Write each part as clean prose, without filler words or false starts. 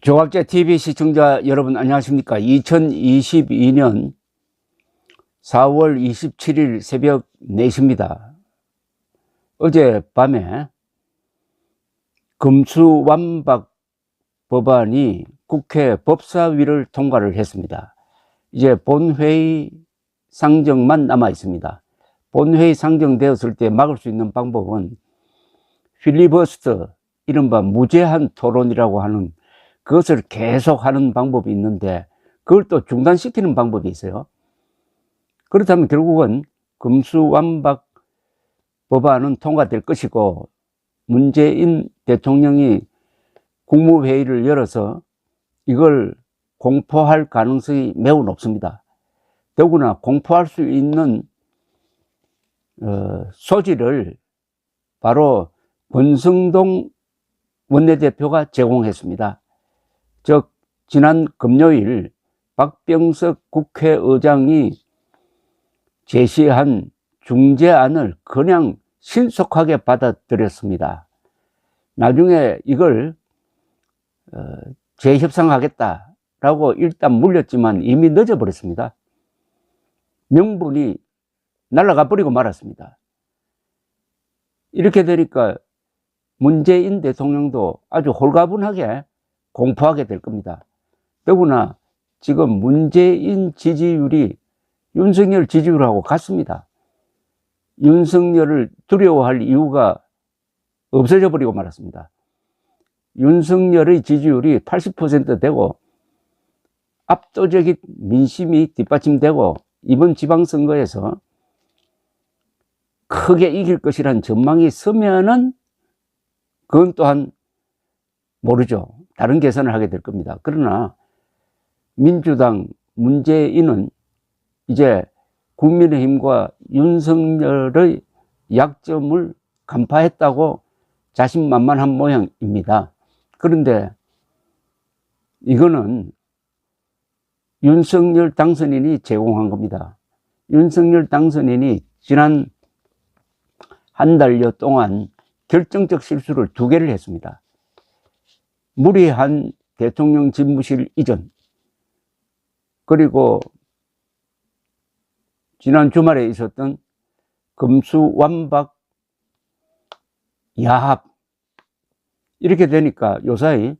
조갑제 TV 시청자 여러분 안녕하십니까. 2022년 4월 27일 새벽 4시입니다. 어젯밤에 금수완박 법안이 국회 법사위를 통과를 했습니다. 이제 본회의 상정만 남아 있습니다. 본회의 상정되었을 때 막을 수 있는 방법은 필리버스터, 이른바 무제한 토론이라고 하는 그것을 계속 하는 방법이 있는데 그걸 또 중단시키는 방법이 있어요. 그렇다면 결국은 금수완박 법안은 통과될 것이고 문재인 대통령이 국무회의를 열어서 이걸 공포할 가능성이 매우 높습니다. 더구나 공포할 수 있는 소지를 바로 권성동 원내대표가 제공했습니다. 즉 지난 금요일 박병석 국회의장이 제시한 중재안을 그냥 신속하게 받아들였습니다. 나중에 이걸 재협상하겠다라고 일단 물렸지만 이미 늦어버렸습니다. 명분이 날아가 버리고 말았습니다. 이렇게 되니까 문재인 대통령도 아주 홀가분하게 공포하게 될 겁니다. 더구나 지금 문재인 지지율이 윤석열 지지율하고 같습니다. 윤석열을 두려워할 이유가 없어져 버리고 말았습니다. 윤석열의 지지율이 80% 되고 압도적인 민심이 뒷받침되고 이번 지방선거에서 크게 이길 것이라는 전망이 서면은 그건 또한 모르죠. 다른 계산을 하게 될 겁니다. 그러나 민주당 문재인은 이제 국민의힘과 윤석열의 약점을 간파했다고 자신만만한 모양입니다. 그런데 이거는 윤석열 당선인이 제공한 겁니다. 윤석열 당선인이 지난 한 달여 동안 결정적 실수를 2개를 했습니다. 무리한 대통령 집무실 이전, 그리고 지난 주말에 있었던 금수완박 야합. 이렇게 되니까 요사이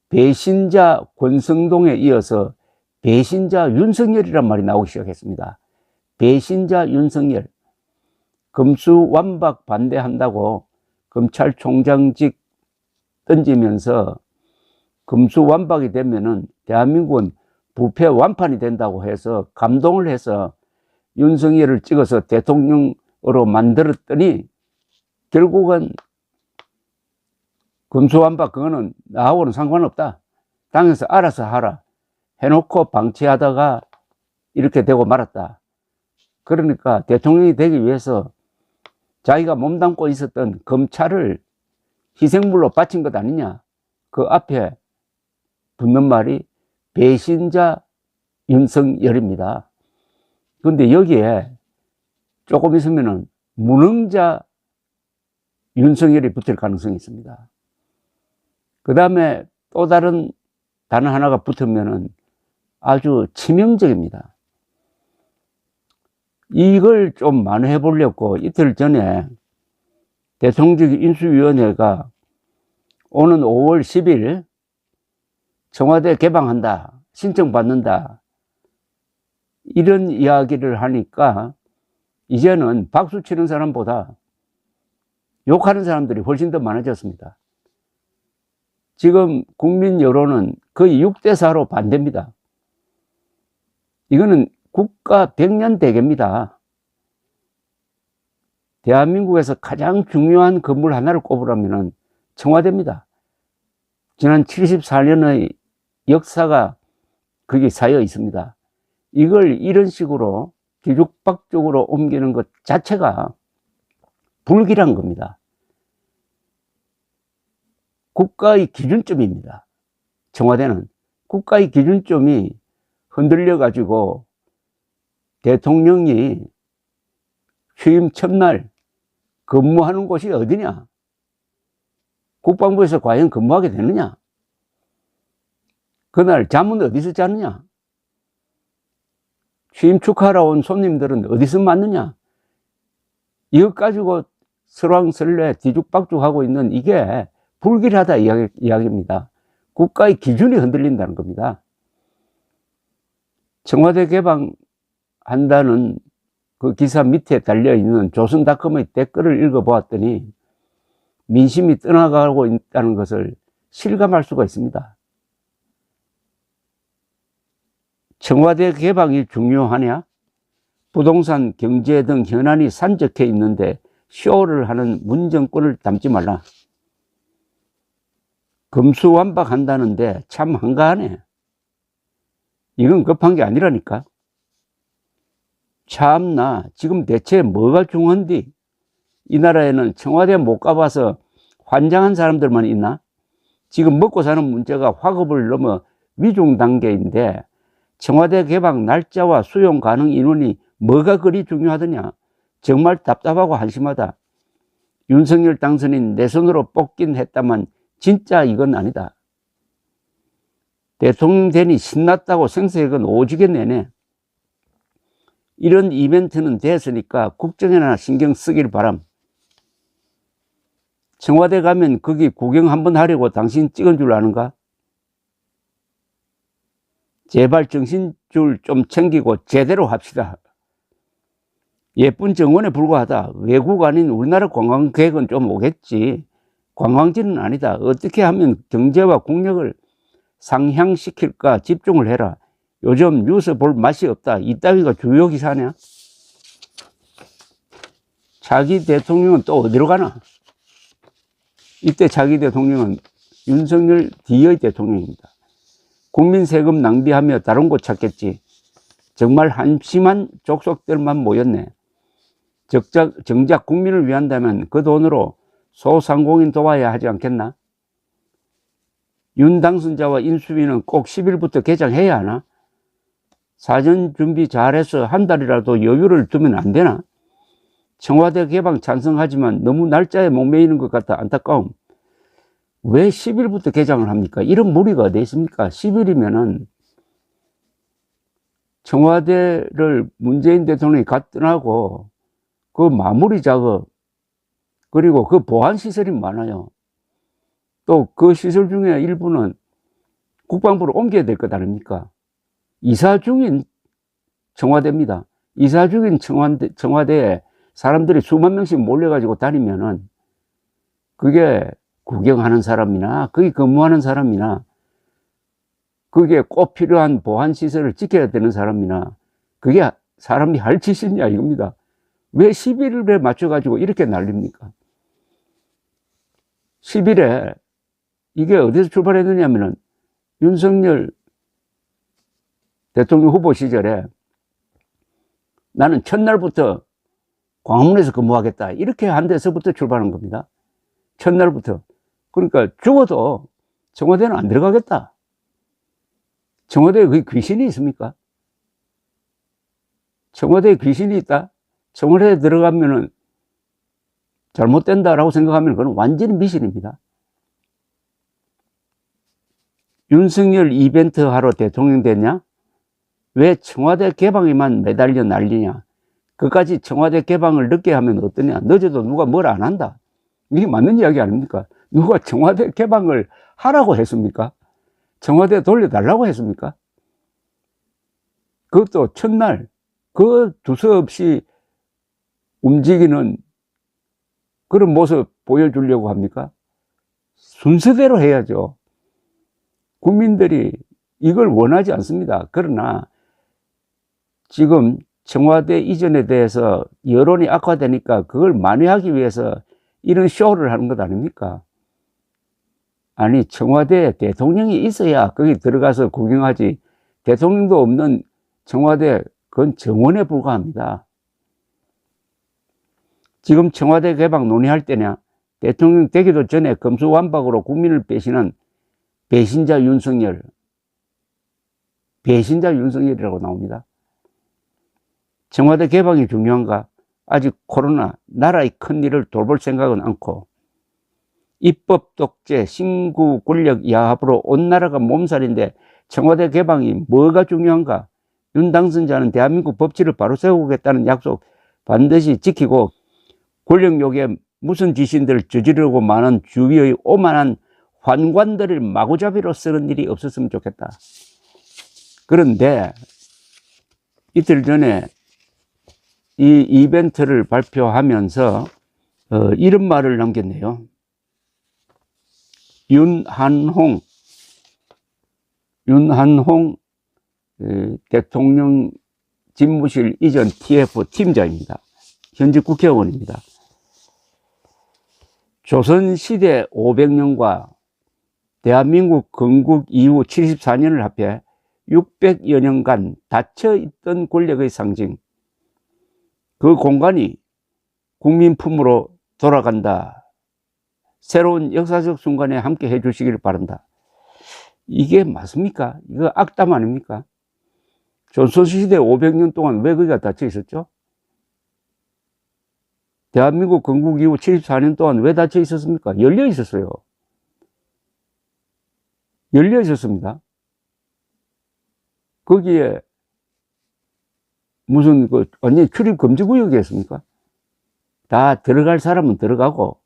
배신자 권성동에 이어서 배신자 윤석열이란 말이 나오기 시작했습니다. 배신자 윤석열. 금수완박 반대한다고 검찰총장직 던지면서 금수완박이 되면은 대한민국은 부패 완판이 된다고 해서 감동을 해서 윤석열을 찍어서 대통령으로 만들었더니 결국은 금수완박 그거는 나하고는 상관없다. 당에서 알아서 하라 해놓고 방치하다가 이렇게 되고 말았다. 그러니까 대통령이 되기 위해서 자기가 몸담고 있었던 검찰을 희생물로 바친 것 아니냐. 그 앞에 붙는 말이 배신자 윤석열입니다. 그런데 여기에 조금 있으면은 무능자 윤석열이 붙을 가능성이 있습니다. 그 다음에 또 다른 단어 하나가 붙으면은 아주 치명적입니다. 이걸 좀 만회해 보려고 이틀 전에 대통령 인수위원회가 오는 5월 10일 청와대 개방한다, 신청받는다, 이런 이야기를 하니까 이제는 박수 치는 사람보다 욕하는 사람들이 훨씬 더 많아졌습니다. 지금 국민 여론은 거의 6대4로 반대입니다. 이거는 국가 100년 대계입니다. 대한민국에서 가장 중요한 건물 하나를 꼽으라면 청와대입니다. 지난 74년의 역사가 거기 쌓여 있습니다. 이걸 이런 식으로 뒤죽박죽으로 옮기는 것 자체가 불길한 겁니다. 국가의 기준점입니다. 청와대는 국가의 기준점이 흔들려 가지고 대통령이 취임 첫날 근무하는 곳이 어디냐? 국방부에서 과연 근무하게 되느냐? 그날 잠은 어디서 자느냐? 취임 축하하러 온 손님들은 어디서 맞느냐? 이것 가지고 설왕설래 뒤죽박죽하고 있는 이게 불길하다 이야기입니다. 국가의 기준이 흔들린다는 겁니다. 청와대 개방한다는 그 기사 밑에 달려있는 조선닷컴의 댓글을 읽어보았더니 민심이 떠나가고 있다는 것을 실감할 수가 있습니다. 청와대 개방이 중요하냐? 부동산, 경제 등 현안이 산적해 있는데 쇼를 하는 문정권을 담지 말라. 금수완박한다는데 참 한가하네. 이건 급한 게 아니라니까. 참나, 지금 대체 뭐가 중요한디? 이 나라에는 청와대 못 가봐서 환장한 사람들만 있나? 지금 먹고 사는 문제가 화급을 넘어 위중 단계인데 청와대 개방 날짜와 수용 가능 인원이 뭐가 그리 중요하더냐? 정말 답답하고 한심하다. 윤석열 당선인 내 손으로 뽑긴 했다만 진짜 이건 아니다. 대통령 되니 신났다고 생색은 오지게 내네. 이런 이벤트는 됐으니까 국정에나 신경 쓰길 바람. 청와대 가면 거기 구경 한번 하려고 당신 찍은 줄 아는가? 제발 정신줄 좀 챙기고 제대로 합시다. 예쁜 정원에 불과하다. 외국 아닌 우리나라 관광객은 좀 오겠지. 관광지는 아니다. 어떻게 하면 경제와 국력을 상향시킬까 집중을 해라. 요즘 뉴스 볼 맛이 없다. 이따위가 주요 기사냐? 차기 대통령은 또 어디로 가나? 이때 차기 대통령은 윤석열 D의 대통령입니다. 국민 세금 낭비하며 다른 곳 찾겠지. 정말 한심한 족속들만 모였네. 정작 국민을 위한다면 그 돈으로 소상공인 도와야 하지 않겠나? 윤 당선자와 인수위는 꼭 10일부터 개장해야 하나? 사전 준비 잘해서 한 달이라도 여유를 두면 안 되나? 청와대 개방 찬성하지만 너무 날짜에 목매이는 것 같아 안타까움. 왜 10일부터 개장을 합니까? 이런 무리가 어디 있습니까? 10일이면은 청와대를 문재인 대통령이 갓 떠나고 그 마무리 작업 그리고 그 보안 시설이 많아요. 또 그 시설 중에 일부는 국방부로 옮겨야 될 것 아닙니까? 이사 중인 청와대입니다. 이사 중인 청와대에 사람들이 수만 명씩 몰려가지고 다니면은 그게 구경하는 사람이나 거기 근무하는 사람이나 그게 꼭 필요한 보안시설을 지켜야 되는 사람이나 그게 사람이 할 짓이냐 이겁니다. 왜 10일에 맞춰가지고 이렇게 난립니까? 10일에 이게 어디서 출발했느냐면은 윤석열 대통령 후보 시절에 나는 첫날부터 광화문에서 근무하겠다 이렇게 한 데서부터 출발한 겁니다. 첫날부터. 그러니까 죽어도 청와대는 안 들어가겠다. 청와대에 그 귀신이 있습니까? 청와대에 귀신이 있다? 청와대에 들어가면은 잘못된다라고 생각하면 그건 완전히 미신입니다. 윤석열 이벤트 하러 대통령 됐냐? 왜 청와대 개방에만 매달려 난리냐? 그까지 청와대 개방을 늦게 하면 어떠냐? 늦어도 누가 뭘 안 한다. 이게 맞는 이야기 아닙니까? 누가 청와대 개방을 하라고 했습니까? 청와대 돌려달라고 했습니까? 그것도 첫날 그 두서없이 움직이는 그런 모습 보여주려고 합니까? 순서대로 해야죠. 국민들이 이걸 원하지 않습니다. 그러나 지금 청와대 이전에 대해서 여론이 악화되니까 그걸 만회하기 위해서 이런 쇼를 하는 것 아닙니까? 아니, 청와대에 대통령이 있어야 거기 들어가서 구경하지. 대통령도 없는 청와대, 그건 정원에 불과합니다. 지금 청와대 개방 논의할 때냐? 대통령 되기도 전에 검수완박으로 국민을 배신한 배신자 윤석열이라고 나옵니다. 청와대 개방이 중요한가? 아직 코로나, 나라의 큰일을 돌볼 생각은 않고 입법 독재, 신구 권력 야합으로 온 나라가 몸살인데 청와대 개방이 뭐가 중요한가? 윤 당선자는 대한민국 법치를 바로 세우겠다는 약속 반드시 지키고 권력욕에 무슨 지신들을 저지르고 많은 주위의 오만한 환관들을 마구잡이로 쓰는 일이 없었으면 좋겠다. 그런데 이틀 전에 이 이벤트를 발표하면서 이런 말을 남겼네요. 윤한홍 대통령 집무실 이전 TF 팀장입니다. 현직 국회의원입니다. 조선시대 500년과 대한민국 건국 이후 74년을 합해 600여 년간 닫혀있던 권력의 상징, 그 공간이 국민 품으로 돌아간다. 새로운 역사적 순간에 함께 해주시기를 바란다. 이게 맞습니까? 이거 악담 아닙니까? 조선시대 500년 동안 왜 거기가 닫혀 있었죠? 대한민국 건국 이후 74년 동안 왜 닫혀 있었습니까? 열려 있었어요. 열려 있었습니다. 거기에 무슨 완전히 출입 금지 구역이었습니까? 다 들어갈 사람은 들어가고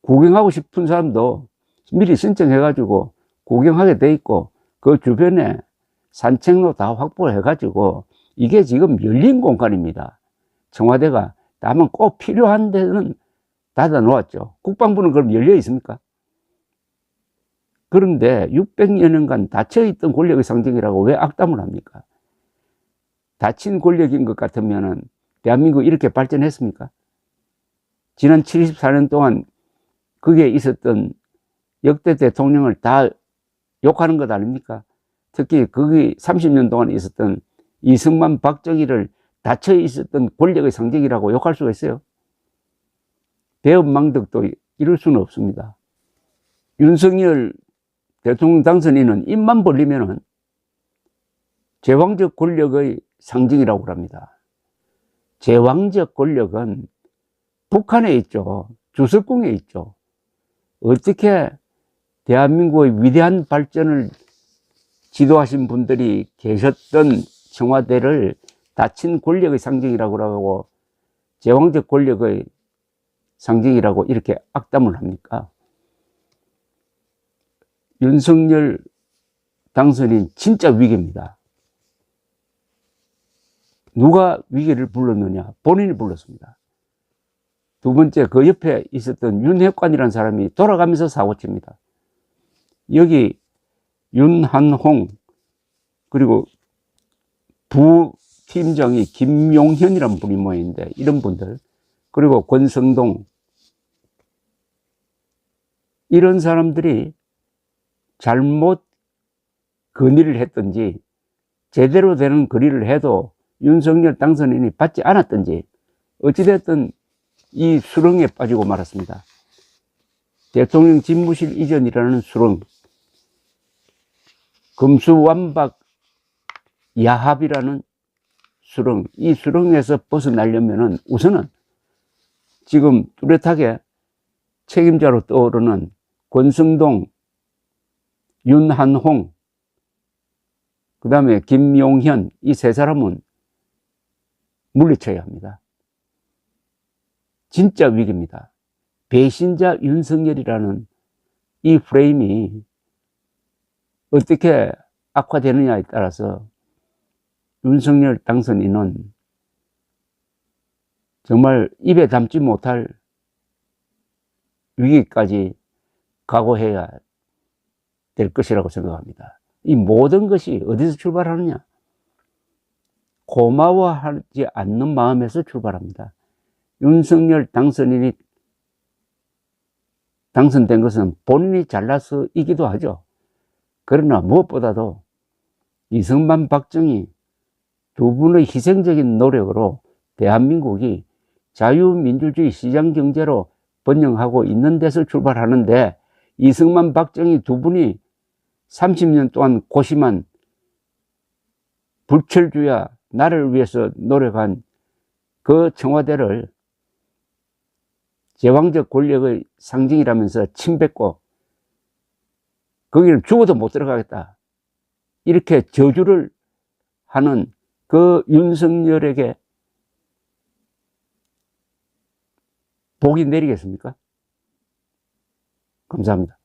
구경하고 싶은 사람도 미리 신청해가지고 구경하게 돼 있고 그 주변에 산책로 다 확보해가지고 이게 지금 열린 공간입니다. 청와대가 다만 꼭 필요한 데는 닫아 놓았죠. 국방부는 그럼 열려 있습니까? 그런데 600여 년간 닫혀있던 권력의 상징이라고 왜 악담을 합니까? 닫힌 권력인 것 같으면은 대한민국 이렇게 발전했습니까? 지난 74년 동안 거기에 있었던 역대 대통령을 다 욕하는 것 아닙니까? 특히 거기 30년 동안 있었던 이승만, 박정희를 닫혀 있었던 권력의 상징이라고 욕할 수가 있어요? 대언망덕도 이럴 수는 없습니다. 윤석열 대통령 당선인은 입만 벌리면은 제왕적 권력의 상징이라고 합니다. 제왕적 권력은 북한에 있죠. 주석궁에 있죠. 어떻게 대한민국의 위대한 발전을 지도하신 분들이 계셨던 청와대를 닫힌 권력의 상징이라고 하고 제왕적 권력의 상징이라고 이렇게 악담을 합니까? 윤석열 당선인 진짜 위기입니다. 누가 위기를 불렀느냐? 본인이 불렀습니다. 두 번째, 그 옆에 있었던 윤핵관이라는 사람이 돌아가면서 사고칩니다. 여기 윤한홍 그리고 부팀장이 김용현이라는 분이 모였는데 이런 분들 그리고 권성동 이런 사람들이 잘못 건의를 했든지 제대로 되는 건의를 해도 윤석열 당선인이 받지 않았든지 어찌됐든 이 수렁에 빠지고 말았습니다. 대통령 집무실 이전이라는 수렁, 금수완박 야합이라는 수렁, 이 수렁에서 벗어나려면은 우선은 지금 뚜렷하게 책임자로 떠오르는 권성동, 윤한홍, 그 다음에 김용현, 이 세 사람은 물리쳐야 합니다. 진짜 위기입니다. 배신자 윤석열이라는 이 프레임이 어떻게 악화되느냐에 따라서 윤석열 당선인은 정말 입에 담지 못할 위기까지 각오해야 될 것이라고 생각합니다. 이 모든 것이 어디서 출발하느냐? 고마워하지 않는 마음에서 출발합니다. 윤석열 당선인이 당선된 것은 본인이 잘나서이기도 하죠. 그러나 무엇보다도 이승만, 박정희 두 분의 희생적인 노력으로 대한민국이 자유민주주의 시장경제로 번영하고 있는 데서 출발하는데 이승만, 박정희 두 분이 30년 동안 고심한 불철주야 나를 위해서 노력한 그 청와대를 제왕적 권력의 상징이라면서 침뱉고 거기는 죽어도 못 들어가겠다. 이렇게 저주를 하는 그 윤석열에게 복이 내리겠습니까? 감사합니다.